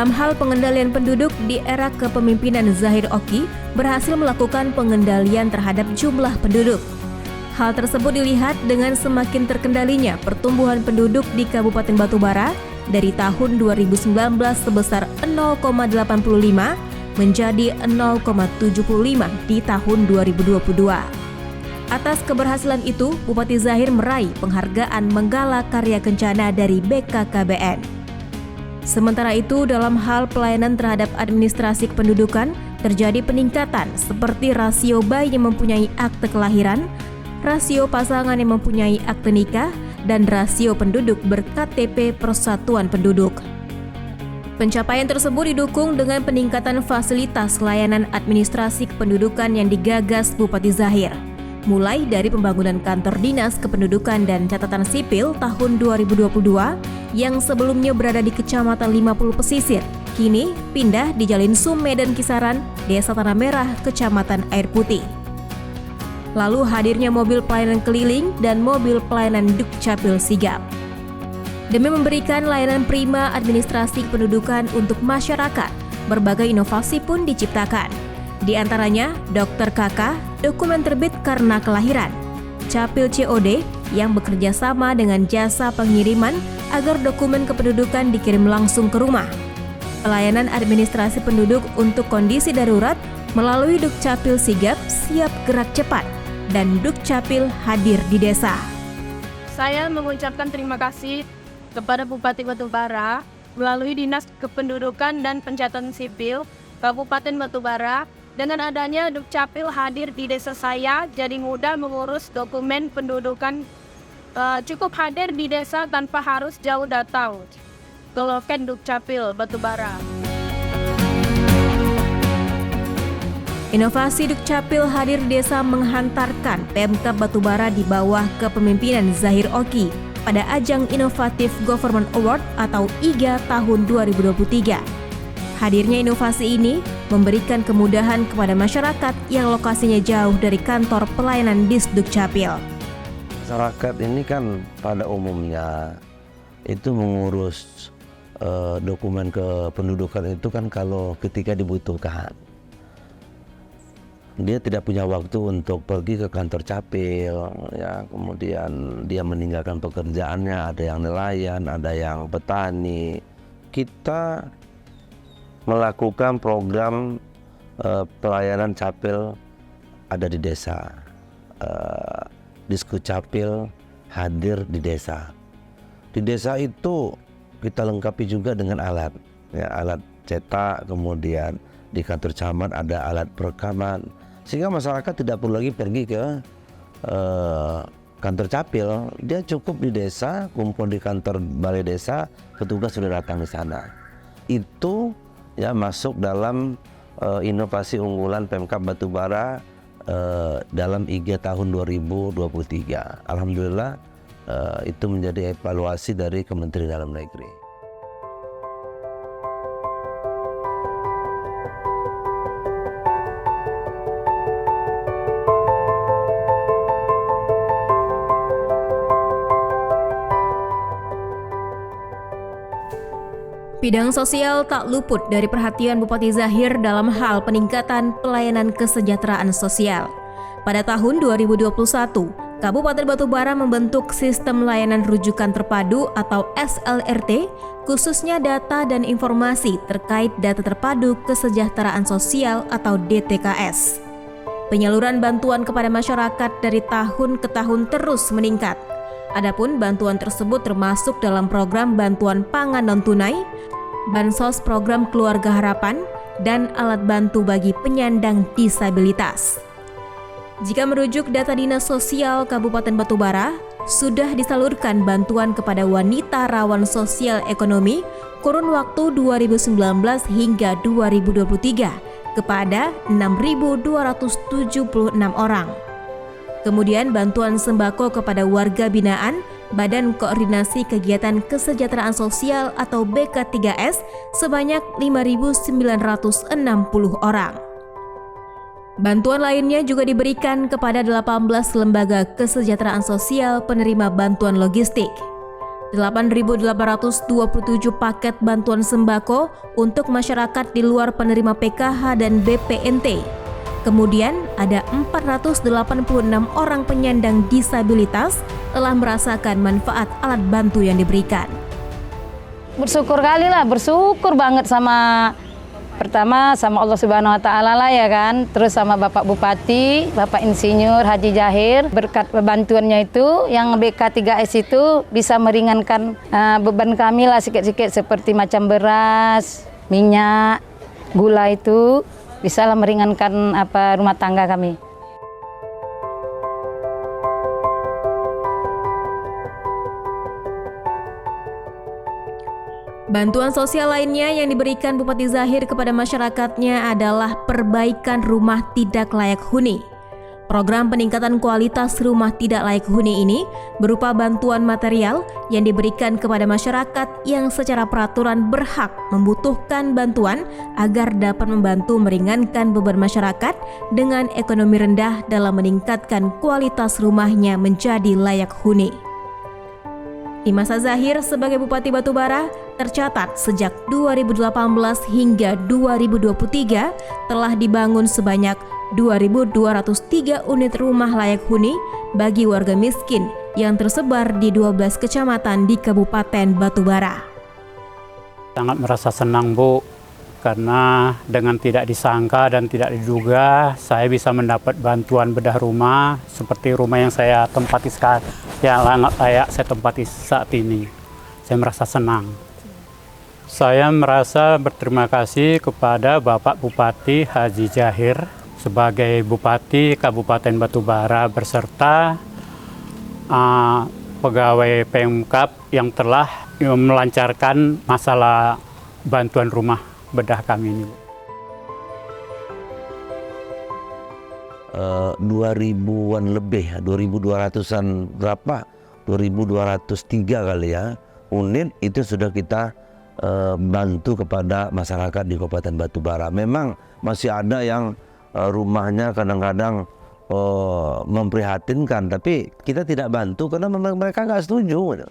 dalam hal pengendalian penduduk di era kepemimpinan Zahir Oki berhasil melakukan pengendalian terhadap jumlah penduduk. Hal tersebut dilihat dengan semakin terkendalinya pertumbuhan penduduk di Kabupaten Batubara dari tahun 2019 sebesar 0,85 menjadi 0,75 di tahun 2022. Atas keberhasilan itu, Bupati Zahir meraih penghargaan Menggala Karya Kencana dari BKKBN. Sementara itu, dalam hal pelayanan terhadap administrasi kependudukan, terjadi peningkatan seperti rasio bayi yang mempunyai akte kelahiran, rasio pasangan yang mempunyai akte nikah, dan rasio penduduk ber-KTP Persatuan Penduduk. Pencapaian tersebut didukung dengan peningkatan fasilitas layanan administrasi kependudukan yang digagas Bupati Zahir, mulai dari pembangunan kantor dinas kependudukan dan catatan sipil tahun 2022 yang sebelumnya berada di Kecamatan 50 Pesisir, kini pindah di Jalin Sume dan Kisaran, Desa Tanah Merah, Kecamatan Air Putih. Lalu hadirnya mobil pelayanan keliling dan mobil pelayanan Dukcapil Sigap. Demi memberikan layanan prima administrasi kependudukan untuk masyarakat, berbagai inovasi pun diciptakan. Di antaranya, Dokter KK, dokumen terbit karena kelahiran, Capil COD yang bekerja sama dengan jasa pengiriman agar dokumen kependudukan dikirim langsung ke rumah, pelayanan administrasi penduduk untuk kondisi darurat melalui Dukcapil Sigap siap gerak cepat, dan Dukcapil hadir di desa. Saya mengucapkan terima kasih kepada Bupati Batubara melalui Dinas Kependudukan dan Pencatatan Sipil Kabupaten Batubara. Dengan adanya Dukcapil hadir di desa saya, jadi mudah mengurus dokumen pendudukan. Cukup hadir di desa tanpa harus jauh datang ke loket Dukcapil Batubara. Inovasi Dukcapil hadir di desa menghantarkan Pemkab Batubara di bawah kepemimpinan Zahir Oki pada ajang Inovatif Government Award atau IGA tahun 2023. Hadirnya inovasi ini memberikan kemudahan kepada masyarakat yang lokasinya jauh dari kantor pelayanan Disdukcapil. Masyarakat ini kan pada umumnya itu mengurus dokumen kependudukan itu kan kalau ketika dibutuhkan. Dia tidak punya waktu untuk pergi ke kantor capil, ya, kemudian dia meninggalkan pekerjaannya, ada yang nelayan, ada yang petani. Kita melakukan program pelayanan capil ada di desa. Disdukcapil hadir di desa. Di desa itu kita lengkapi juga dengan alat, ya, alat cetak, kemudian di kantor camat ada alat perekaman, sehingga masyarakat tidak perlu lagi pergi ke kantor capil. Dia cukup di desa, kumpul di kantor balai desa, petugas sudah datang di sana. Itu ya masuk dalam inovasi unggulan Pemkab Batubara dalam IGA tahun 2023. Alhamdulillah itu menjadi evaluasi dari Kementerian Dalam Negeri. Bidang sosial tak luput dari perhatian Bupati Zahir dalam hal peningkatan pelayanan kesejahteraan sosial. Pada tahun 2021, Kabupaten Batubara membentuk Sistem Layanan Rujukan Terpadu atau SLRT, khususnya data dan informasi terkait Data Terpadu Kesejahteraan Sosial atau DTKS. Penyaluran bantuan kepada masyarakat dari tahun ke tahun terus meningkat. Adapun bantuan tersebut termasuk dalam program bantuan pangan non-tunai, bansos program Keluarga Harapan, dan alat bantu bagi penyandang disabilitas. Jika merujuk data Dinas Sosial Kabupaten Batubara, sudah disalurkan bantuan kepada wanita rawan sosial ekonomi kurun waktu 2019 hingga 2023 kepada 6.276 orang. Kemudian bantuan sembako kepada warga binaan Badan Koordinasi Kegiatan Kesejahteraan Sosial atau BK3S sebanyak 5.960 orang. Bantuan lainnya juga diberikan kepada 18 lembaga kesejahteraan sosial penerima bantuan logistik. 8.827 paket bantuan sembako untuk masyarakat di luar penerima PKH dan BPNT. Kemudian ada 486 orang penyandang disabilitas telah merasakan manfaat alat bantu yang diberikan. Bersyukur kali lah, bersyukur banget pertama sama Allah Subhanahu wa Ta'ala lah ya kan, terus sama Bapak Bupati, Bapak Insinyur Haji Jahir. Berkat bantuannya itu yang BK3S itu bisa meringankan beban kami lah sikit-sikit, seperti macam beras, minyak, gula itu bisa lah meringankan rumah tangga kami. Bantuan sosial lainnya yang diberikan Bupati Zahir kepada masyarakatnya adalah perbaikan rumah tidak layak huni. Program peningkatan kualitas rumah tidak layak huni ini berupa bantuan material yang diberikan kepada masyarakat yang secara peraturan berhak membutuhkan bantuan agar dapat membantu meringankan beban masyarakat dengan ekonomi rendah dalam meningkatkan kualitas rumahnya menjadi layak huni. Di masa Zahir sebagai Bupati Batubara, tercatat sejak 2018 hingga 2023 telah dibangun sebanyak 2.203 unit rumah layak huni bagi warga miskin yang tersebar di 12 kecamatan di Kabupaten Batubara. Sangat merasa senang, Bu, karena dengan tidak disangka dan tidak diduga saya bisa mendapat bantuan bedah rumah seperti rumah yang saya tempati sekarang, yang layak saya tempati saat ini. Saya merasa senang. Saya merasa berterima kasih kepada Bapak Bupati Haji Jahir sebagai Bupati Kabupaten Batubara beserta pegawai Pemkab yang telah melancarkan masalah bantuan rumah bedah kami ini. 2000-an lebih, 2200-an berapa? 2203 kali ya unit itu sudah kita bantu kepada masyarakat di Kabupaten Batubara. Memang masih ada yang rumahnya kadang-kadang memprihatinkan, tapi kita tidak bantu karena mereka nggak setuju.